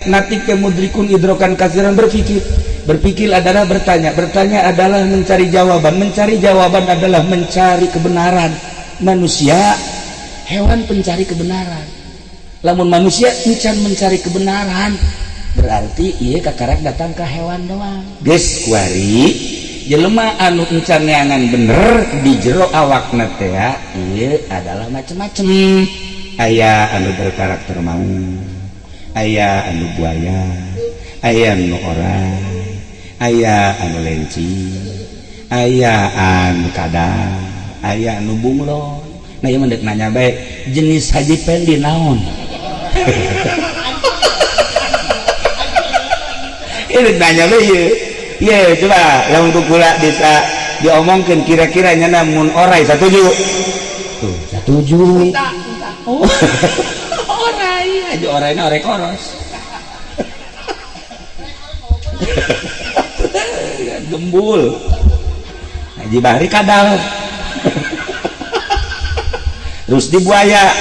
natik mudrikun idrokan kasiran berpikir adalah bertanya adalah mencari jawaban adalah mencari kebenaran. Manusia hewan pencari kebenaran, lamun manusia encan mencari kebenaran berarti iya kakarak datang ke hewan doang. Geus kuari jelema anu encan neangan bener di jero awakna teh ieu adalah macem-macem. Aya anu berkarakter mau, aya anu buaya, aya anu orang, aya anu lenci, aya anu kadang, aya anu bunglon. Nah ieu mendek nanya bae jenis haji pendi naon. Ini nanya bae ieu. Ieu coba lamun kukula bisa diomongkeun kira-kira nya mun orai satuju. Tuh, satuju. Oh. Orai aja orainya orek koros. Gembul. Haji Bahri kadal. Terus di buaya.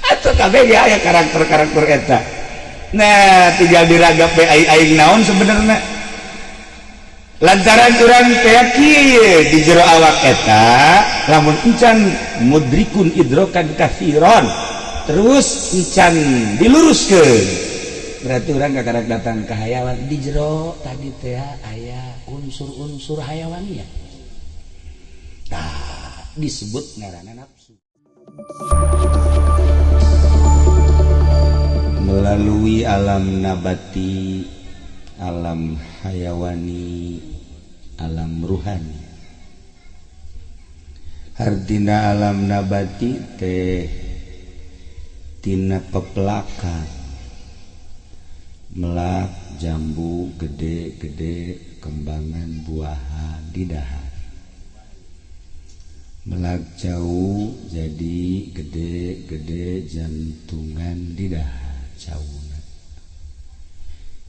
Atuh kabeh ge aya karakter-karakter eta. Nah, tinggal diragap bae aing naon sebenarnya. Lantaran urang teh kieu di jero awak eta lamun encan mudrikun idrokan kafiron terus encan diluruskeun berarti urang kakarak datang ke hayawan di jero tadi teh aya unsur-unsur hayawaniah. Tah disebut ngaranna nafsu. Melalui alam nabati, alam hayawani, alam ruhani. Hartina alam nabati teh tina pepelakan melak jambu gede-gede kembangan buahan di dahar. Melak jauh jadi gede-gede jantungan di dahar jauhna.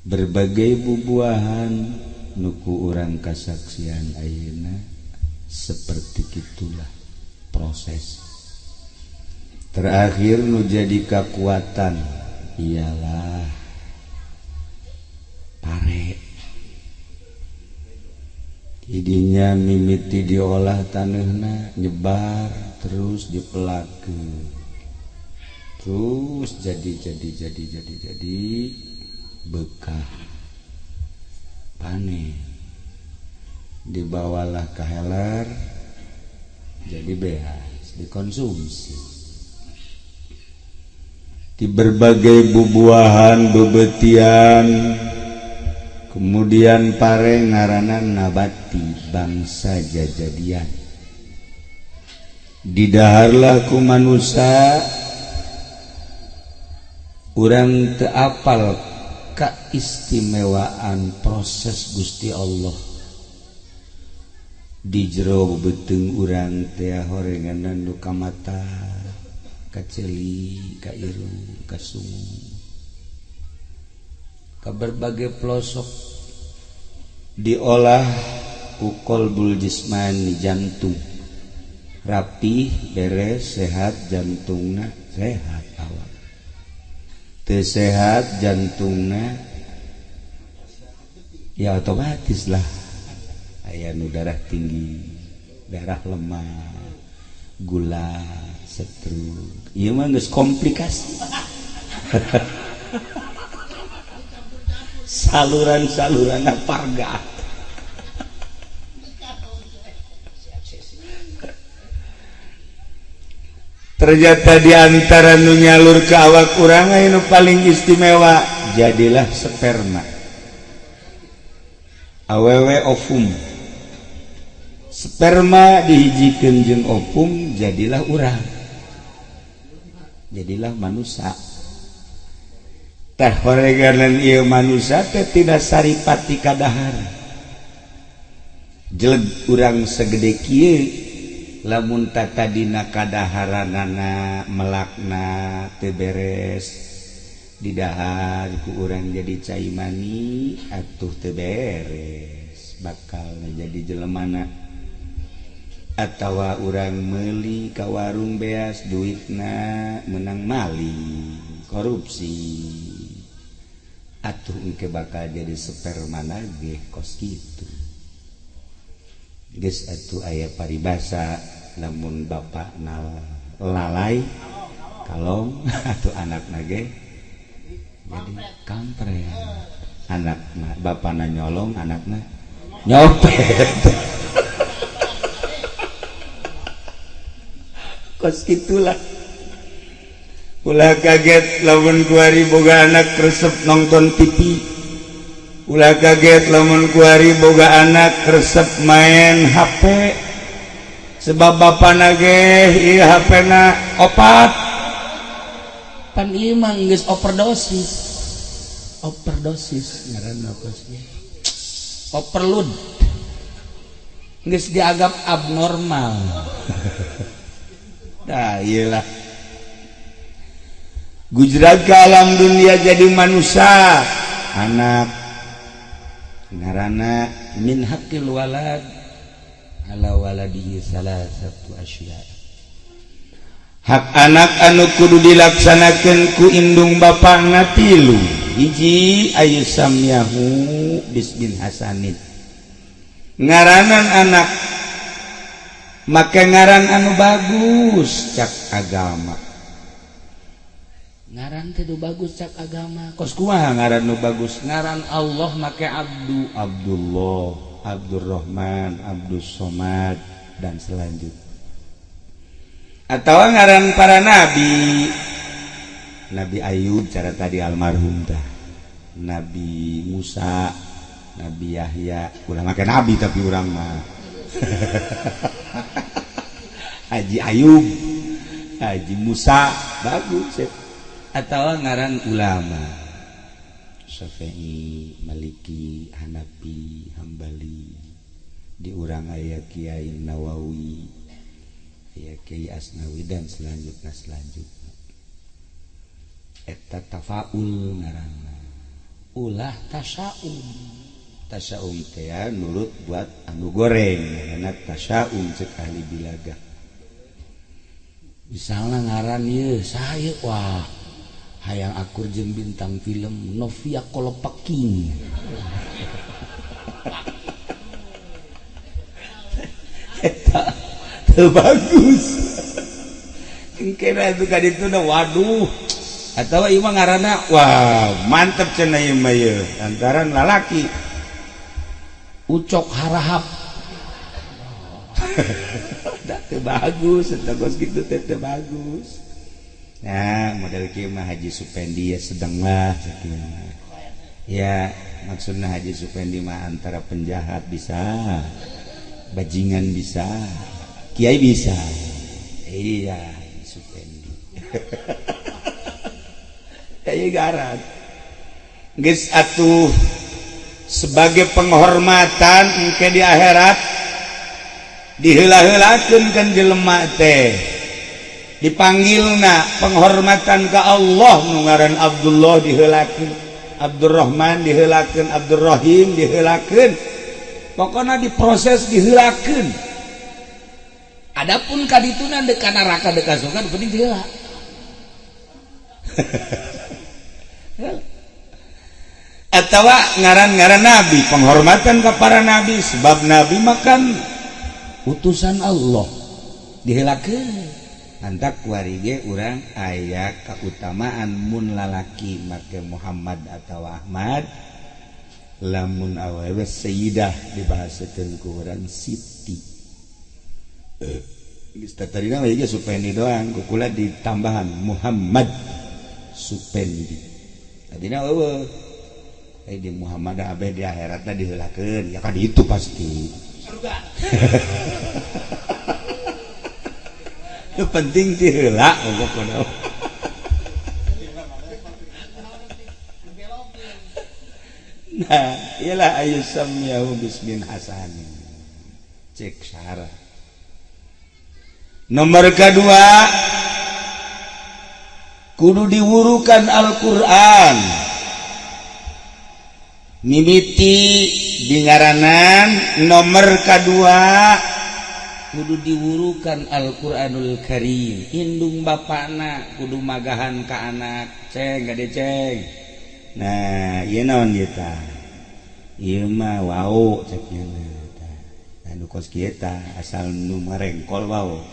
Berbagai bubuahan nuku urang kasaksian ayeuna seperti itulah proses. Terakhir nu jadi kekuatan ialah pare. Idinya mimiti diolah taneuhna nyebar terus dipelakeun. Terus jadi bekah panen dibawalah ke heler jadi beas dikonsumsi di berbagai bubuahan bebetian. Kemudian pare ngaranna nabati bangsa jajadian didaharlah ku manusia. Urang teu apal kaistimewaan proses Gusti Allah di jero beuteung urang teh horenganan nu ka mata, ka ceuli, ka irung, ka sungu, ka berbagai pelosok diolah ku qalbul jismani jantung rapih beres sehat jantungna sehat awak teu sehat jantungna ya otomatis lah aya nu darah tinggi, darah lemah, gula, stroke. Ieu mah geus komplikasi. Saluran-saluran parga. Ternyata di antara nu nyalur ke awak urang anu paling istimewa jadilah sperma. Awewe ovum. Sperma dihijikeun jeung ovum jadilah urang. Jadilah manusia. Tah horeganan ieu manusia teh tidak saripati kadahar. Jeleg urang segede kieu lamun tatadina kadaharanana melakna teu beres didahar ku urang jadi cai mani atuh teu beres bakal jadi jelemana atawa urang meuli ka warung beas duitna menang mali korupsi atuh engke bakal jadi spermana ge kos kitu geus atuh aya paribasa lamun bapakna lalai kalong atuh anakna ge jadi kampret anakna bapakna nyolong anakna nyopet kos gitulah ulah kaget lamun kuari boga anak resep nonton TV ulah kaget lamun kuari boga anak resep main HP sebab bapana ge ieu HP-na opat pan ieu mah geus overdosis ngaranna apa sih overload geus dianggap abnormal dah iyalah Gujrat ke alam dunia jadi manusia anak ngarana min haqqil walad ala waladihi salasatu asya hak anak anu kudu dilaksanakeun ku indung bapana tilu hiji ayu samyahu bismin hasanin ngaranan anak make ngaran anu bagus cak agama ngaran teh bagus cak agama kos kumaha ngaran nu bagus ngaran Allah make Abdu Abdullah Abdurrahman Abdus Somad dan selanjutnya atau ngaran para nabi Nabi Ayub cara tadi almarhum tah Nabi Musa Nabi Yahya ulah make nabi tapi urang mah Haji Ayub Haji Musa bagus ya. Atau ngaran ulama Syafi'i, Maliki, Hanafi, Hambali di urang aya Kiai Nawawi aya Kiai Asnawi dan selanjutnya eta tafaul ngaranna ulah tasyaum teh nurut buat anu goreng karena tasyaum cek ahli bilaga misalnya ngaran ieu saya wah hayang akur jeung bintang film Novia Kolopaking eta teu bagus engkena itu kadituna waduh atawa ieu mah ngaranna wah mantep cenah ieu mah ieu lantaran lalaki Ucok Harahap teu bagus eta kos kitu teh teu bagus. Nah, model kieu mah Haji Supendi ya sedenglah sakieu. Ya, maksudna Haji Supendi mah antara penjahat bisa, bajingan bisa, kiai bisa. Iya, Haji Supendi. Kayak garan. Geus atuh sebagai penghormatan engke di akhirat diheula-heulakeun kan jelema teh. Dipanggilna penghormatan ke Allah nu ngaran Abdullah diheulakeun Abdurrahman diheulakeun Abdurrahim diheulakeun pokona diproses diheulakeun adapun kadituna deuk ka neraka deuk ka surga penting diheula atawa ngaran-ngaran nabi penghormatan ke para nabi sebab nabi makan utusan Allah diheulakeun antak warige urang aya keutamaan mun lalaki make Muhammad atau Ahmad lamun awewe sayyidah dibahasakeun ku urang Siti geus tatarina we ge Supendi doang kukula ditambahan Muhammad Supendi tadina eueuh di Muhammad abeh di akhiratna diheulakeun ya kan itu pasti surga itu penting diheula pokoknya. Nah, ialah ayu samyahu bismin hasanin. Cek syarah. Nomor kedua, kudu diwurukan Al-Qur'an. Mimiti di ngaranan nomor kedua kudu diwurukan Al-Qur'anul Karim. Indung bapakna kudu magahan ka anak. Ceng gade ceng. Nah ieu naon ieu tah? Ieu mah wau ceknya tah. Anu kos kieu tah asal nu marengkol wau.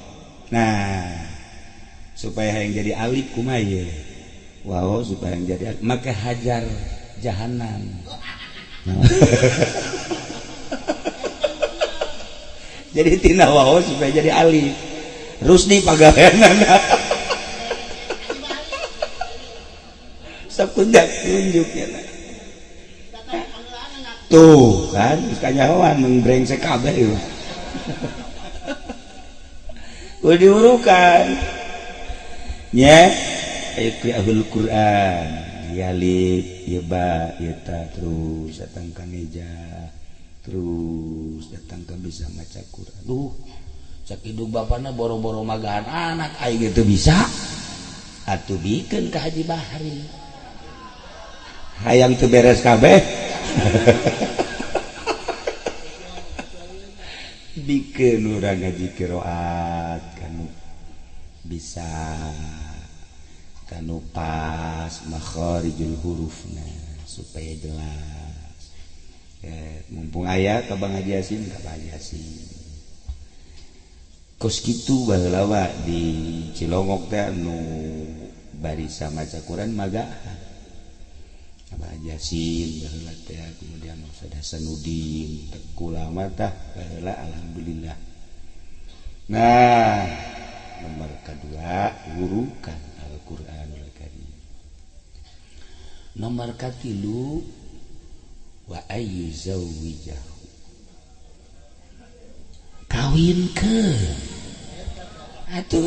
Nah supaya yang jadi alif kumaha ieu? Wau supaya yang jadi alif maka hajar jahanam. Jadi tina wau supaya jadi alif. Rusdi pagaweanana. Sakundak tunjuknya. Tuh kan kanyawan mengbrengsek kabeh ieu. Udah diurukan. Nya Qira'atul Quran. Ya alif, ya ba, ya ta terus datang ka meja. Terus datang ke bisa maca Quran. Duh, cak indung bapana boro-boro magahan anak aing teu bisa. Atuh bikeun ka Haji Bahri. Hayang teu beres kabeh. Bikeun urang ngaji qiraat kanu bisa kanu pas makharijul hurufna supaya jelas. Mumpung ayah ke Bang Haji Yasin ke Bang Haji Yasin kos kitu baheula wa di Cilongok teh anu barisa maca Quran magahan Bang Haji Yasin baheula teh kemudian Ustaz Hasanuddin Teku Lama tah baheula alhamdulillah. Nah nomor kedua wurukan Al-Qur'anul Karim. Nomor katilu wa ayyu zawwijahu kawinkeun atuh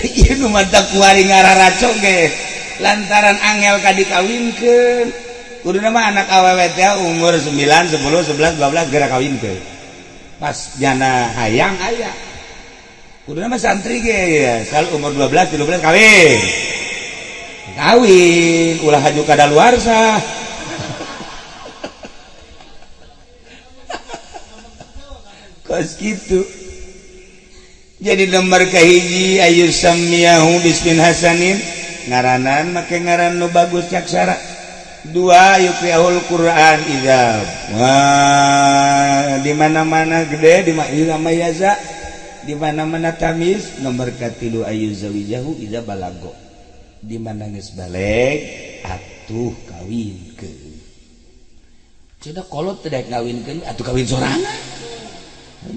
ieu nu mata kuari ngararaco ge lantaran angel ka dikawinkeun kuduna mah anak awewe teh umur 9 10 11 12 geura kawinkeun pas jana hayang aya kuduna mah santri ge sal umur 12 13 kawin ulah haju kadaluarsa. Kos gitu. Jadi nomor kahiji ayu samiyahu bismin hasanin ngaranan make ngaran nu bagus caksara. Dua yuqra'ul Qur'an idza di mana-mana gede di mana yaza di mana-mana tamis. Nomor katilu ayu zawijahu idza balago di mana geus baleg atuh kawinkeun. Cedak kolot teh daek ngawinkeun atuh kawin sorangan.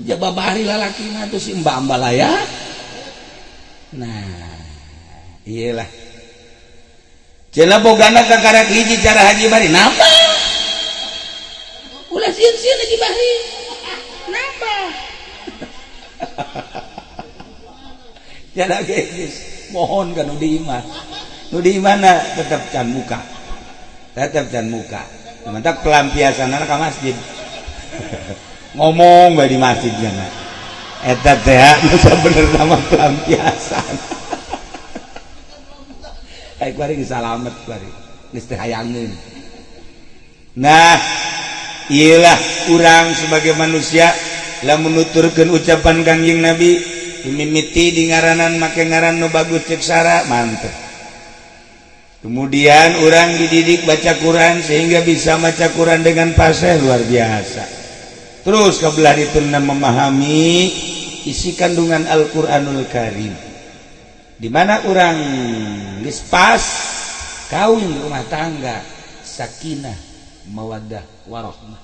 Jababari lalaki mah tuh si mbak-mbak layak. Nah, iyalah. Cenah bogana kakarak hiji cara Haji Bahri. Napa? Ulah sieun-sieun Haji Bahri. Napa? Cenah geus mohon ka nu di imah. Nu di imana tetep can muka. Tetep can muka. Mantap pelampiasanna ka masjid. Ngomong bae di masjid jangan eta teh masa bener nama pelampiasan kayak kuari salamet kuari geus teh hayangeun. Nah iyalah urang sebagai manusia lamun nuturkeun ucapan Kangjeng Nabi mimiti di ngaranan make ngaran nu bagus cek sara mantep. Kemudian urang dididik baca Quran sehingga bisa baca Quran dengan fasih luar biasa. Terus kabelah itu memahami isi kandungan Al-Qur'anul Karim. Di mana orang geus pas kawin rumah tangga sakinah mawaddah warahmah.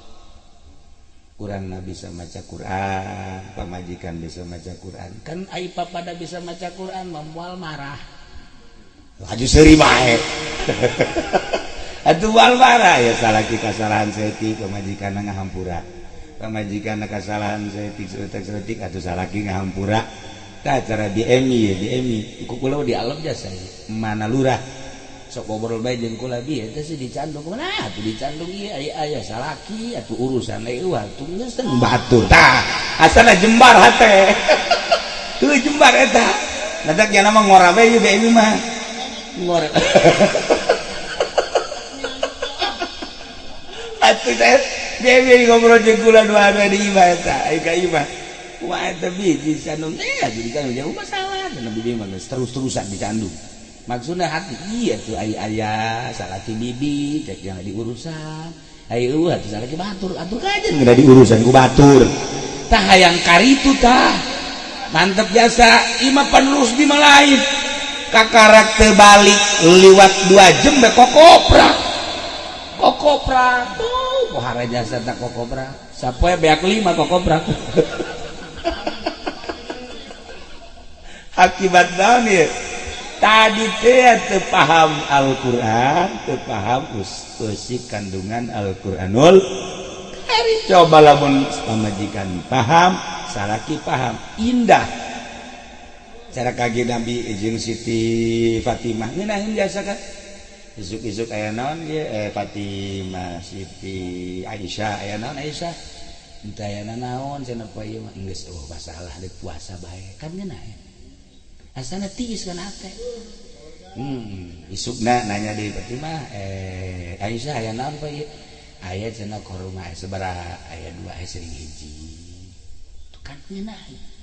Urang bisa maca Quran, pamajikan bisa maca Quran. Kan ai papada bisa maca Quran moal marah. Aju seuri bae. Atuh moal marah ya salaki kasalahan setik pamajikan ngahampura. Pamajikan kesalahan setik atau salaki ngahampura tah cara diemi kukula di alam jasa mana lurah sok ngobrol bae jeung kula bi eta sih dicandung mana atuh dicandung ieu aya salaki atuh urusan eueuh atuh geus batur tah asana jembar hate tuh jembar eta nadak nya mah ngora bae ieu BMI mah ngora atuh teh Dewi ngobrol jeung kula dua hari di imah eta, ai ka imah. Wah eta biji sandung jadi kan jauh masalah dan bibi mah terus-terusan dicandung. Maksudnya hati iya tuh ayah salaki bibi cek jangan diurusan. Ayo atuh salaki batur atuh kajen geuna diurusan ku batur. Tah hayang karitu tah. Mantep jasa imah penerus di malain. Kakarak teu balik liwat 2 jam be kokoprak. Kokoprak tuh pohara jasa tak kokoprak. Sapoe beak 5 kokoprak. Akibat naon ieu? Tadi teh teu paham Al-Qur'an, teu paham usik kandungan Al-Qur'anul Karim. Coba lamun pamajikan paham, salaki paham, indah. Cara kage Nabi jeung Siti Fatimah ngeunaheun biasa kan. Isuk-isuk aya naon ieu Fatimah, Siti Aisyah aya naon Aisyah. Entah aya naon cenah poe ieu mah geus masalah deuk puasa bae. Kan ngeunah. Asana tiis kan ate. Isukna nanya deui Fatimah, Aisyah aya naon poe ieu? Aya cenah korma sabaraha? Aya 2 sering hiji. Tuh kan ngeunah.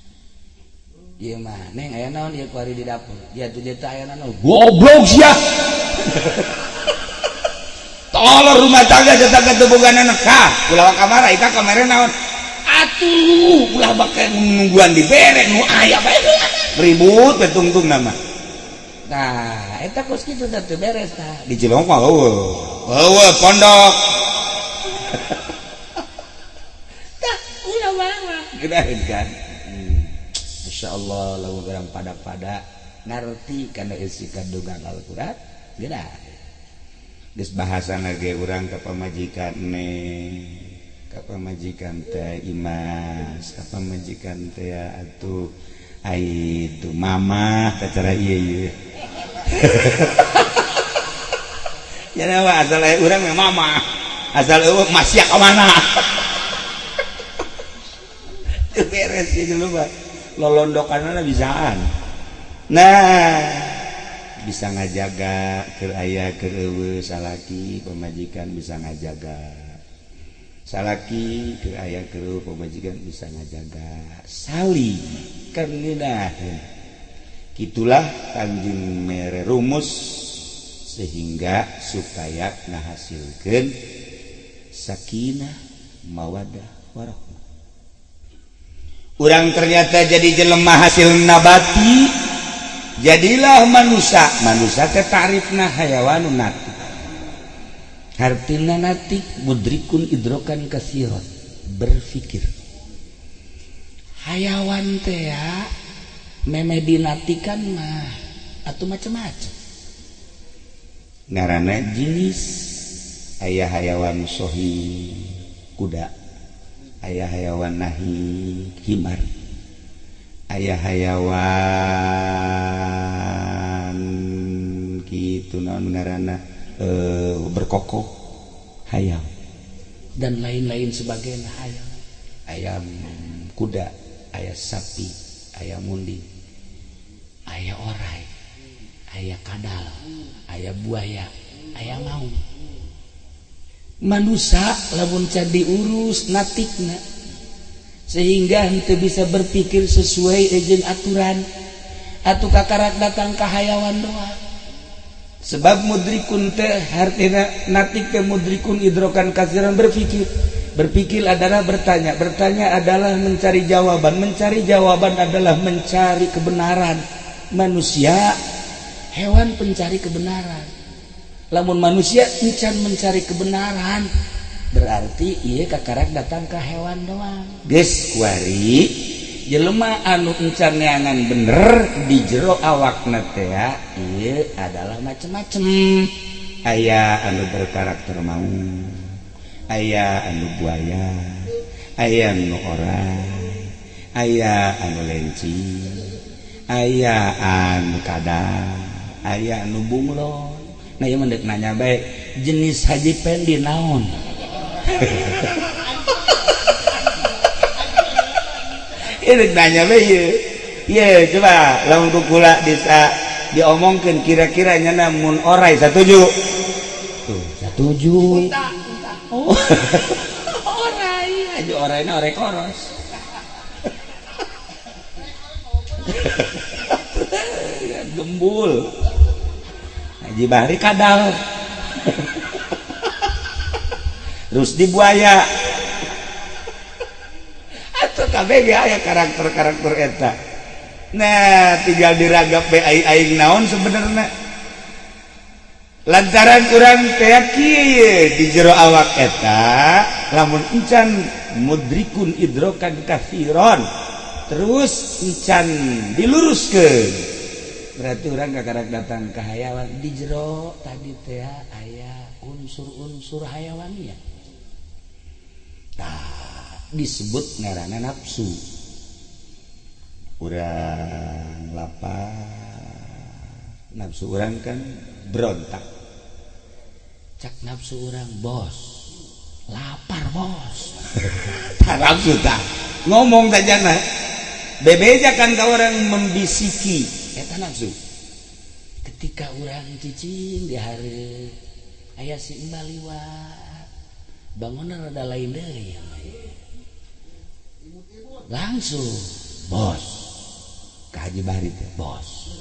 Ieu mah neng aya naon ieu kuari di dapur? Dia tuh teh aya naon? Goblok sia. Tolong rumah tangga tetangga teu boga anak ka, ulah kamar ika kamare naon? Atuh ulah bakal nungguan dibere nu aya bae. Ribut betungtung nama. Nah, eta kos kitu teh teu beres tah. Di Cilong mah eueuh pondok. Tah ulah bae. Gedaheun kan. Masyaallah lamun urang pada-pada ngarti kana isi kandungan Al-Qur'an, gedah. Geus bahasana ge urang ka pamajikan ka pamajikan teh Imas, ka pamajikan teh atuh itu mama kacara iya ya nama asal urang mah mama asal masih ka mana teu beres ieu dulu mah lolondokanna bisaan. Nah bisa ngajaga keur aya keur eueuh salaki pamajikan bisa ngajaga salaki keur aya keur pamajikan bisa ngajaga saling kan ngeunaheun. Kitulah Kanjeng mere rumus sehingga supaya ngahasilkeun sakinah mawaddah warahmah. Urang ternyata jadi jelema hasil nabati, jadilah manusia. Manusia teh ta'rifna hayawanun natik. Hartina natik mudrikun idrokan kasiron, berpikir. Hayawan teh ya meme dinatikan mah atuh macam-macam. Ngaranna jenis aya hayawan sohi kuda, aya hayawan nahi himar, aya hayawan kitu naon ngaranna berkokok hayam dan lain-lain sebagainya hayam. Ayam kuda, aya sapi, aya munding, aya orai, aya kadal, aya buaya, aya maung. Manusia lamun can diurus natikna sehingga henteu bisa berpikir sesuai jeung aturan atuh kakarak datang ka hayawan doang. Sebab mudrikun teh hartina natik teh mudrikun idrokan kasiran berpikir adalah bertanya adalah mencari jawaban adalah mencari kebenaran. Manusia hewan pencari kebenaran. Lamun manusia encan mencari kebenaran berarti ieu kakarak datang ke hewan doang. Geus kuari jelema anu encan neangan bener di jero awakna teh ieu adalah macem-macem. Aya anu berkarakter maung, aya anu buaya, aya anu orai, aya anu lenci, aya anu kadal, aya anu bunglon. Nah ieu mendek nanya bae jenis haji pendi naon. Ini nanya bae ieu. Ieu coba lamun kukula bisa diomongkeun kira-kira nya mun orai satuju. Tuh, satuju. Oh. Orai, aja oraina orek koros. gembul. Haji Bahri kadal. Rusdi buaya. Atuh kabeh ge aya karakter-karakter eta. Nah, tinggal diragap bae aing naon sebenarnya. Lantaran urang teh kieu di jero awak eta lamun encan mudrikun idrokan kafiron terus encan diluruskeun berarti urang kakarak datang ke hayawan di jero tadi teh aya unsur-unsur hayawannya tah disebut ngaranna nafsu urang lapar nafsu urang kan berontak cak nafsu urang bos lapar bos nafsu tak ngomong saja nah bebeja kan ka orang membisiki eta nafsu ketika orang cicing di hari aya si imba liwat bangunan rada lain deui langsung bos ka Haji Bahri teh bos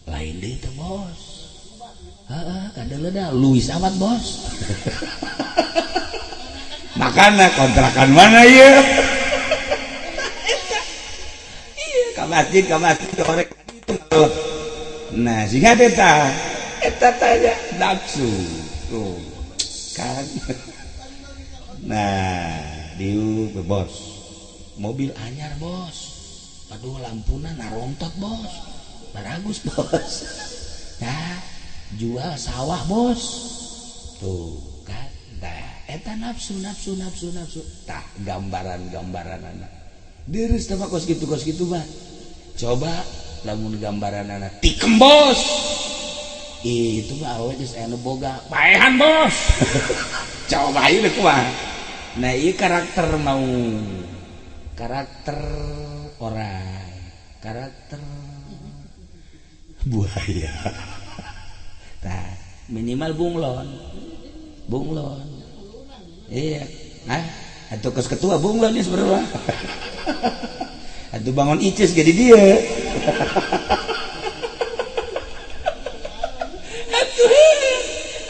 lain deui teh bos kadang-kadang Luis awat bos makanya kontrakan mana ya iya ke masjid korek nah sehingga eta tanya nafsu tuh kan nah diu ke bos mobil anyar bos aduh lampuna narongtot bos baragus bos nah jual sawah bos tuh kan dah eta nafsu tah gambaran anak deres sama kos gitu mah coba lamun gambaran anak tikem bos itu mah awe geus anu boga paehan bos coba ieu kumaha nah ieu karakter orang karakter buaya tah minimal bunglon iya atuh kos ketua bunglon ya seberapa atuh bangun icis jadi dia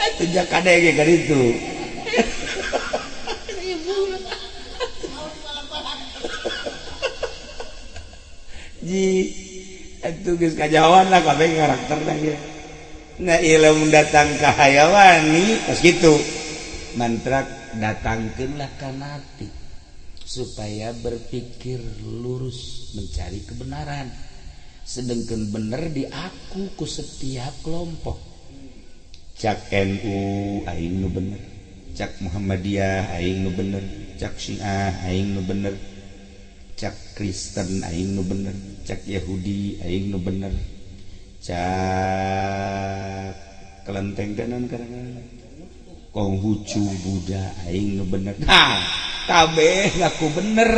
atuh jakade ge ka ditu ji atuh geus kajawan lah kabeh karakterna ge nah ilmu datang ke hayawani pas gitu mantrak datangkanlah kanati supaya berpikir lurus mencari kebenaran sedangkan bener di aku ku setiap kelompok cak NU aing nu bener cak Muhammadiyah aing nu bener cak Syiah aing nu bener cak Kristen aing nu bener cak Yahudi aing nu bener cak kelenteng kanan karena Konghucu Buddha aing nu bener nah kabeh ngaku bener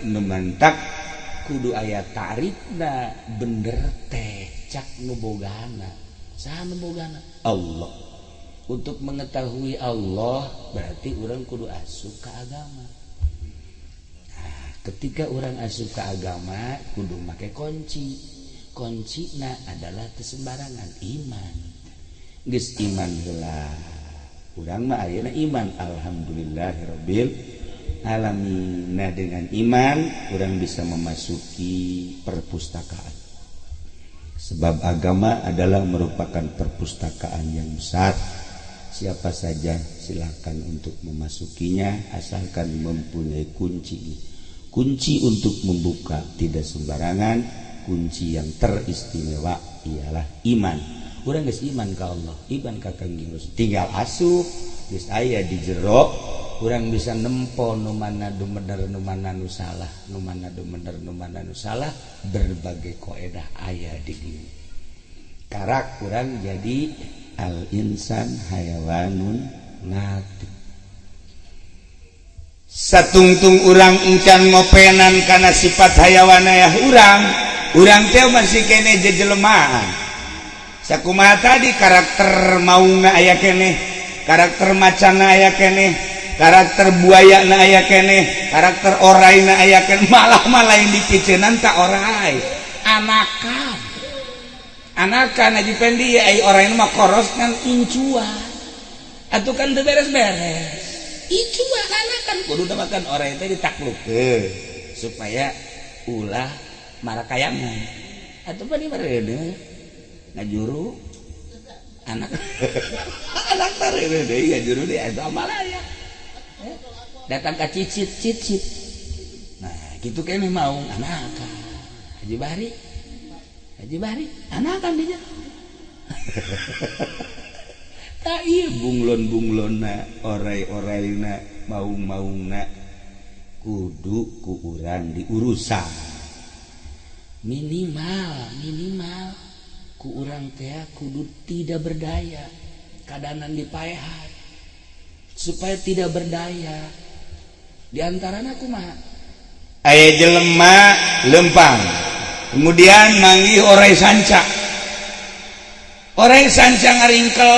nu mantak kudu aya tarifna bener teh cak nu bogana saha nu bogana Allah untuk mengetahui Allah berarti orang kudu asup ke agama nah ketika orang asup ke agama kudu make kuncina adalah kesembarangan iman geus iman heula urang mah ayeuna iman alhamdulillahirabbil alamin nah dengan iman urang bisa memasuki perpustakaan sebab agama adalah merupakan perpustakaan yang besar siapa saja silakan untuk memasukinya asalkan mempunyai kunci untuk membuka tidak sembarangan kunci yang teristimewa ialah iman. Urang geus iman ka Allah, iman ka Kangjeng Rasul. Tinggal asup geus aya di jero, urang bisa nempo nu mana nu bener nu mana nu salah, nu mana nu bener nu mana nu salah, berbagai kaidah aya di dieu. Karak urang jadi al insan hayawanun natik. Satungtung urang encan ngopenan kana sifat hayawanaya urang teh masih kene jejelemahan sakumaha tadi karakter maungna aya kene karakter macana aya kene karakter buayana aya kene karakter orayna aya kene malah lain dipiceunan ka oray anakan anakan Haji Pendi orang ini mah koros kan incua atuh kan teu beres-beres incua anakan kudu makan orang itu ditaklukkeun supaya ulah marakayangan atuh pa di mareuneuh ngajuru anak anak tareuneuh deui ngajuru deui atuh amalaya datang ka cicit nah gitu kene mau anakan Haji Bahri anakan dia tak iya bunglon-bunglonna orai-oraina maung-maungna kudu ku urang diurusan minimal ku urang teh kudu tidak berdaya kadanan dipaehan supaya tidak berdaya diantarana kumaha aya jelema lempang kemudian manggih orai sanca ngaringkel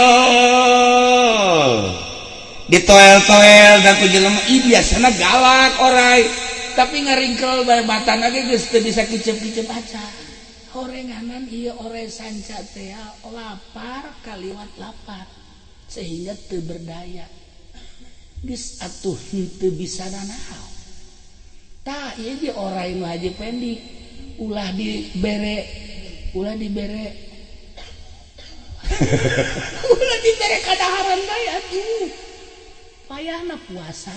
ditoel-toel dan ku jelema biasana galak orai tapi ngaringkel batang lagi geus teu bisa kicep-kicep aca horenganan ieu orai sanca teh lapar kaliwat lapar sehingga teu berdaya geus atuh henteu bisa nanaon tah ieu ge orai nu Haji Pendi ulah dibere ulah dibere kadaharan bae atuh payahna puasa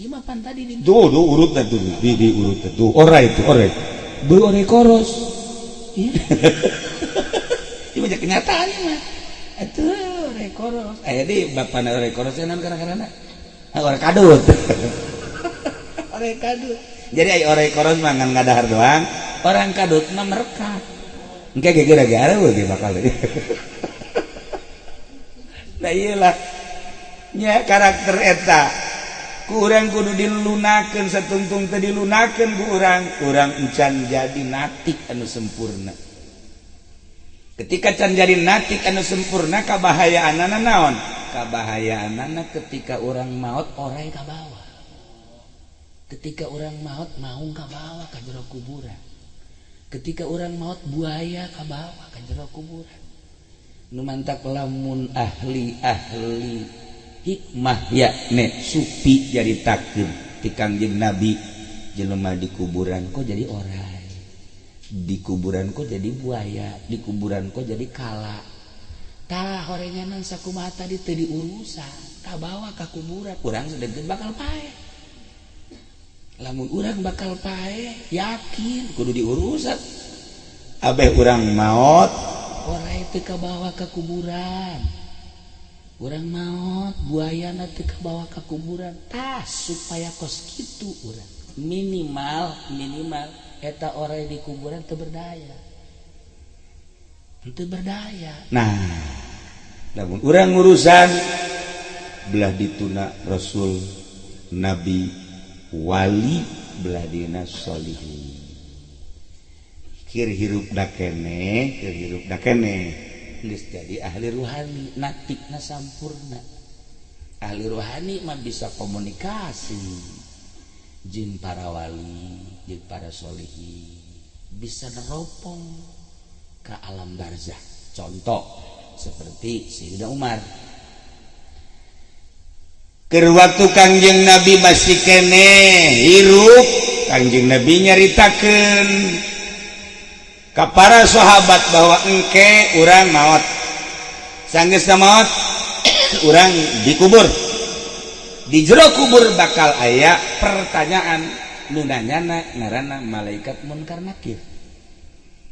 ieu mah pan tadi di tuh urut tuh di urut tuh orai beu orai koros ieu mah kenyataan mah atuh orai koros aya deui bapana orai koros naon kana-kana orai kadut orai kadut jadi orai koros mah ngan ngadahar doang orang kadut mah merekat engke ge gara-gara we bakal nah iyalah nya karakter eta ku urang kudu dilunakeun satungtung teu dilunakeun ku urang encan jadi natik anu sempurna ketika can jadi natik anu sempurna kabahayaanna naon kabahayaanna ketika urang maot orai ka bawah ketika orang maut maung ka bawah ka jero kuburan ketika orang maut buaya ka bawah ka jero kuburan nu mantak lamun ahli hikmah ya ne supi jadi takdir ti Kangjeng Nabi jelema di kuburan kok jadi orai di kuburan kok jadi buaya di kuburan kok jadi kala tah horenganan sakumaha tadi teu diurusan ka bawah ka kuburan urang sedengkeun bakal pae lamun urang bakal pae yakin kudu diurusan abeh urang maot orai teu ka bawah ka kuburan urang maot buayana teu ka bawah ka kuburan tah supaya kos kitu urang minimal eta orai di kuburan teu berdaya nah lamun urang urusan belah dituna Rasul Nabi wali beladina solihin kir hirup dakene geus jadi ahli ruhani natikna sampurna ahli ruhani mah bisa komunikasi jeung para wali jeung para solihin bisa neropong ke alam barzah contoh seperti Sayyidina Umar keur waktu Kangjeng Nabi masih kene hirup Kangjeng Nabi nyaritakeun ka para sahabat bahwa engke urang maot sanggeusna maot urang dikubur di jero kubur bakal aya pertanyaan nu nanyana ngaranna malaikat munkar nakir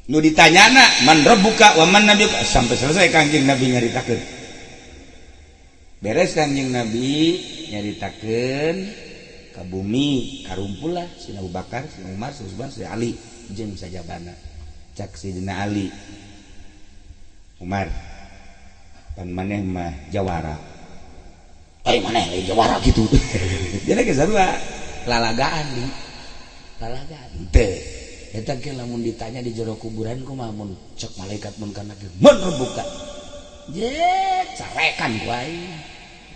nu ditanyana man rabbuka wa man nabiyuka sampai selesai Kangjeng Nabi nyaritakeun beres Kangjeng Nabi nyaritakeun ka bumi karumpul lah Sina Abu Bakar, Sina Umar, Sina Utsman, Sina Ali jeung sajabana cak Sidina Ali Umar pan maneh mah jawara ai maneh jawara gitu jadi geus sarua lalagaan teu eta ge lamun ditanya di jero kuburan kumaha mun cek malaikat mun kana ge mun rebuka je carekan ku aing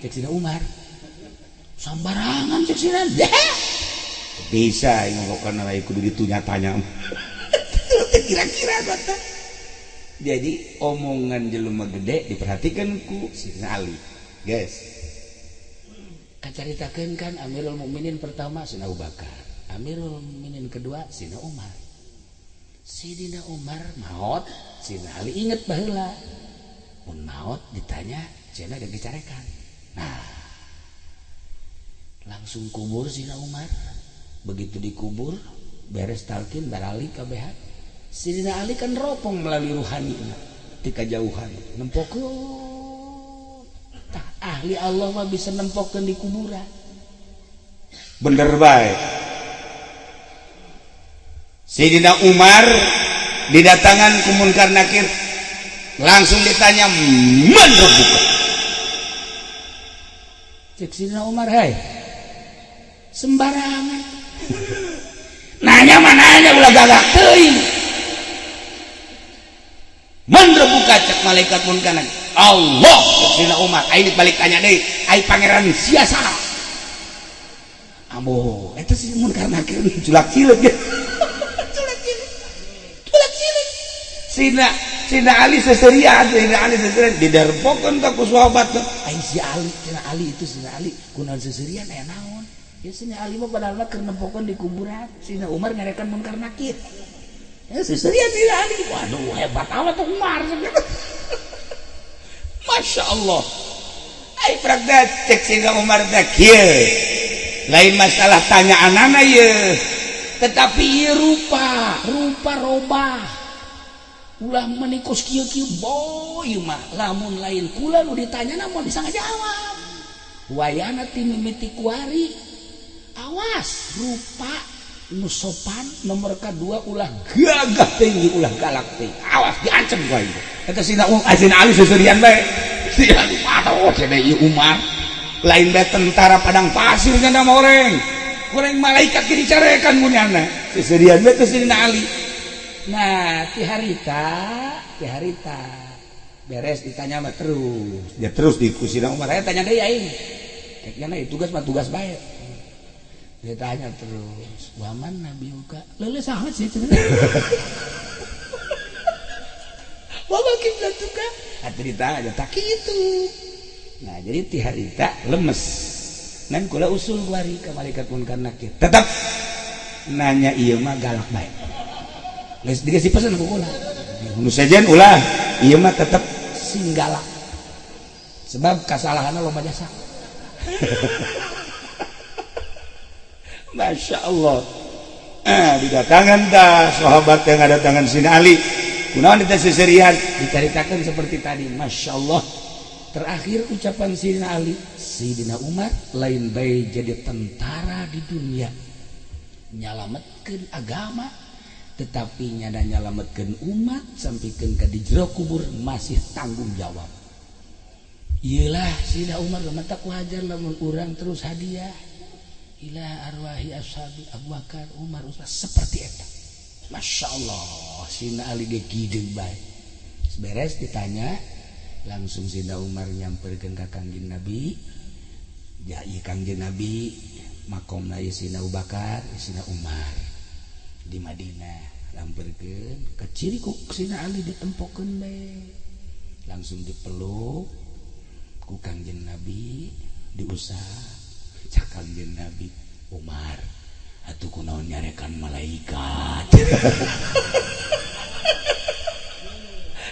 cek Sina Umar sambarangan cek Sina bisa ngokona lain kudu ditunya tanya kira-kira kata. Jadi omongan jelema gede diperhatikan ku Sidina Ali. Guys, kacaritakeun kan Amirul Mukminin pertama Sidina Abu Bakar, Amirul Mukminin kedua Sidina Umar. Sidina Umar maot, Sidina Ali inget baheula. Mun maot ditanya, cenah geus dicarekan. Nah, langsung kubur Sidina Umar. Begitu dikubur, beres talqin baralik kabeh. Sidina Ali kan ropong melalui ruhani di kejauhan nempokeun. Tah ahli Allah mah bisa nempokeun di kuburan. Bener bae. Sidina Umar didatangan ku Munkar Nakir, langsung ditanya man rabbuka. Cek Sidina Umar, hai sembarangan nanya mananya ulah gagak teuing. Man rabbuka cek malaikat Munkar Nakir, Allah. Sidina Umar aing balik tanya deui, ai pangeran sia sana? Abo eta si Munkar Nakir culak cileuk ge. Sidina Ali seserian, Sidina Ali seserian diderpokeun ka ku sahabat. Ai si Ali, Sidina Ali itu Sidina Ali kunaon seserian aya naon? Ya Sidina Ali mah padahal keur nempokeun di kuburan. Sidina Umar ngarekan Munkar Nakir. Ya seserian Sidina Ali. Waduh hebat amat Umar. Masya Allah. Ai praktek cek Sidina Umar teh kieu. Lain masalah tanya anana ye. Tetapi ieu rupa robah. Ulah menikos kieu-kieu boy mah lamun lain kula nu ditanya namun bisa ngajawab. Wayana ti mimiti kuari. Awas rupa nu sopan nomor kedua ulah gagah tinggi ulah galak tinggi. Awas diancem gua itu. Eta Sidina Ali seserian bae. Sidina Ali patuh cenah ieu Umar. Lain bae tentara padang pasir nya mah oreng. Oreng malaikat ge dicarekan munyana. Seserian bae teh Sidina Ali. Nah, ti harita beres ditanya mah terus. Dia terus Sidina Umar aya tanya deui aing. Kayaknya tugas mah tugas bae. Dia tanya terus, "Waman Nabi uka?" Leuleuh saha sih cenah. Wa kiblatuka? Atuh ditanya tak kitu. Nah, jadi ti harita lemes. Nan kula usul kuari ka malaikat Munkar Nakir. Tetap nanya ieu mah galak bae. Geus dikasih pesan ku kula. Nu sejen ulah ieu mah tetep singgala. Sebab kasalahanna loba jasa. Masya Allah. Didatangan dah sahabat yang ada tangan Sidina Ali. Kunaon eta seserian dicaritakeun seperti tadi. Masya Allah. Terakhir ucapan Sidina Ali, Sidina Umar lain bae jadi tentara di dunia, nyalametkeun agama, tetapi nyada nyalametkeun umat sampikeun ka di jero kubur masih tanggung jawab. Iyalah Sidina Umar mata ku hajar lamun urang terus hadiah ila arwahi ashabi Abu Bakar Umar Utsman seperti eta. Masya Allah Sidina Ali ge kideung bae. Beres ditanya langsung Sidina Umar nyamperkeun ka Kangjeng Nabi. Ya ieu Kangjeng Nabi makomna ieu Sidina Abu Bakar, Sidina Umar di Madinah lamperkeun keciri ku Sidina Ali ditempokeun bae. Langsung dipeluk ku Kangjeng Nabi diusah. Cak Kangjeng Nabi, Umar atuh kunaon nyarekan malaikat.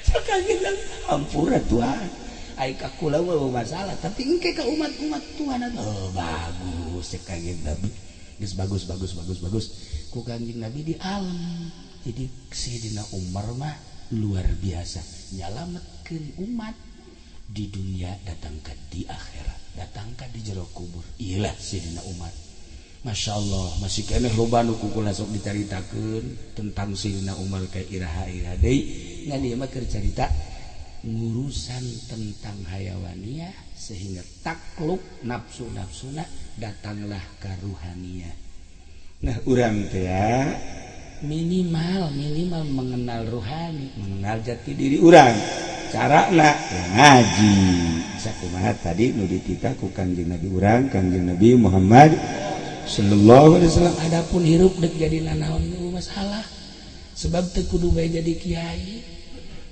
Cak Kangjeng Nabi, ampura Tuhan, ai ka kula mah masalah, tapi engke ka umat-umat Tuhan oh bagus. Cak Kangjeng Nabi geus bagus. Ku Kangjeng Nabi di alam. Jadi Sayyidina Umar mah luar biasa nyalametkeun umat di dunia datangkan di akhirat, datangkan di jero kubur. Iyalah Sayyidina Umar. Masya Allah masih keneh loba nu kula sok dicaritakeun tentang Sayyidina Umar kayak iraha-iraha deui. Ngan ieu mah keur carita ngurusan tentang hayawaniyah sehingga takluk nafsu-nafsuna datanglah ka ruhaniyah. Nah urang teh ya minimal mengenal ruhani, mengenal jati diri urang. Carana ya ngaji. Sakumaha tadi nu dititah ku Kangjeng Nabi urang, Kangjeng Nabi Muhammad sallallahu alaihi wasallam. Adapun hirup deuk jadi nanaon masalah. sebab teu kudu bae jadi kiai,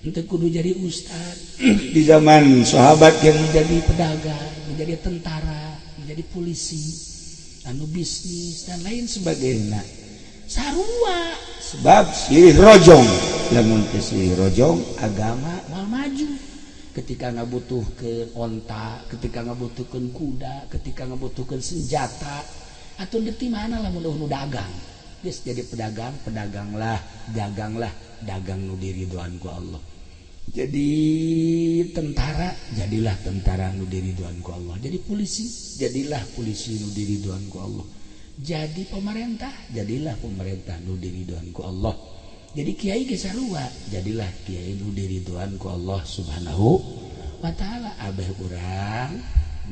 teu kudu jadi ustad. Di zaman sahabat yang menjadi pedagang, menjadi tentara, menjadi polisi, anu bisnis dan lain sebagainya. Sarua sebab silih rojong, lamun teu silih rojong agama moal maju. Ketika ngabutuhkeun onta, ketika ngabutuhkeun kuda, ketika ngabutuhkeun senjata, atuh di mana lamun nu dagang. Geus jadi pedagang, pedaganglah, dagang nu diridhoan ku Allah. Jadi tentara, jadilah tentara nu diridhoan ku Allah. Jadi polisi, jadilah polisi nu diridhoan ku Allah. Jadi pemerintah, jadilah pemerintah nu diridhoan ku Allah. Jadi kiai ge sarua, jadilah kiai nu diridhoan ku Allah Subhanahu wa taala. Abah urang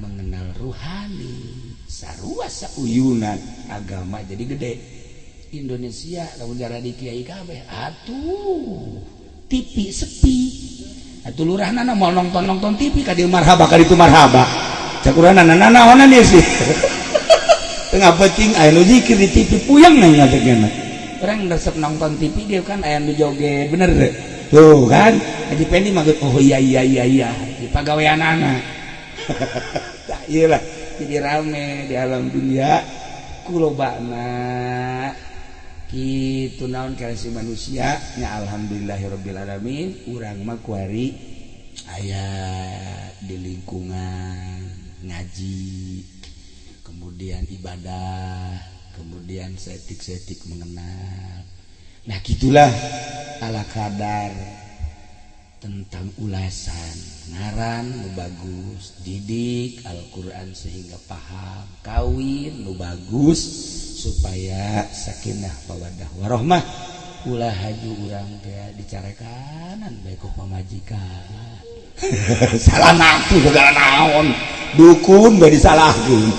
mengenal ruhani, sarua sauyunan agama jadi gede. Indonesia lamun jaradi kiai kabeh atuh TV sepi. Atuh lurahna mau nonton TV ka dieu marhaba ka ditu marhaba. Cakurana naonan ieu sih. Tengah peuting aya nu zikir di TV puyeng nih ngategena. Orang resep nonton TV dia kan aya nu joget bener deh. Tuh kan Haji Pendi maksud oh iya di pagaweanana. Tah ieu lah jadi rame di alam dunia kulobana kitu naon kana si manusia nya alhamdulillahirabbil alamin urang mah kuari aya di lingkungan ngaji, kemudian ibadah, kemudian setik mengenal. Nah gitulah ala kadar tentang ulasan ngaran nu bagus, didik Al-Quran sehingga paham, kawin nu bagus supaya sakinah mawaddah warahmah. Ulah haju urang teh dicarekanan bae ku pamajikan. Salah nafsu segala naon, dukun bae disalahkeun.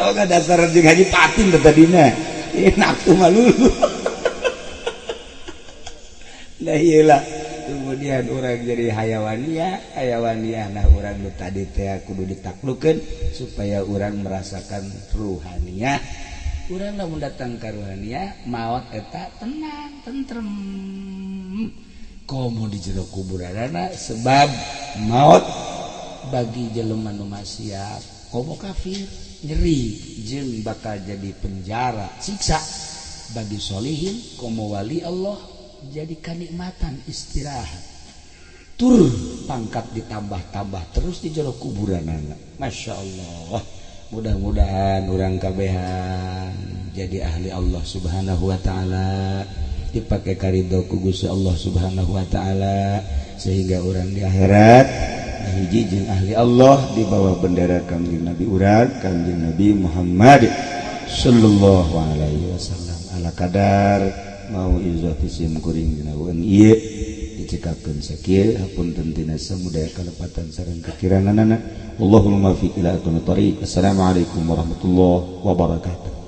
Oh ka dasar jeung Haji Patin teh tadina. Nafsu mah lulu. Nah iyalah kemudian orang jadi hayawaniyah nah orang nu tadi teh kudu ditaklukkeun supaya orang merasakan ruhaniyah. Urang lamun datang ka ruhaniyah maot eta tenang tentrem komo di jero kuburanana sebab maot bagi jelema nu maksiat komo kafir nyeri jeung bakal jadi penjara siksa. Bagi solihin komo wali Allah jadi kenikmatan istirahat tur pangkat ditambah-tambah terus di jero kuburanana. Masya Allah, mudah-mudahan orang kabehan jadi ahli Allah subhanahu wa ta'ala, dipakai karidho ku Gusti Allah subhanahu wa ta'ala, sehingga orang di akhirat hiji jeung ahli Allah di bawah bendera kanjeng Nabi urang kanjeng Nabi Muhammad sallallahu alaihi wasallam. Ala kadar mau izati sim kuring dina ueun ieu dicekakeun sakieu hapunten tina samudaya kalepatan sareng kekiranganana. Allahumma fi ila aqwamit thariq. Assalamualaikum warahmatullahi wabarakatuh.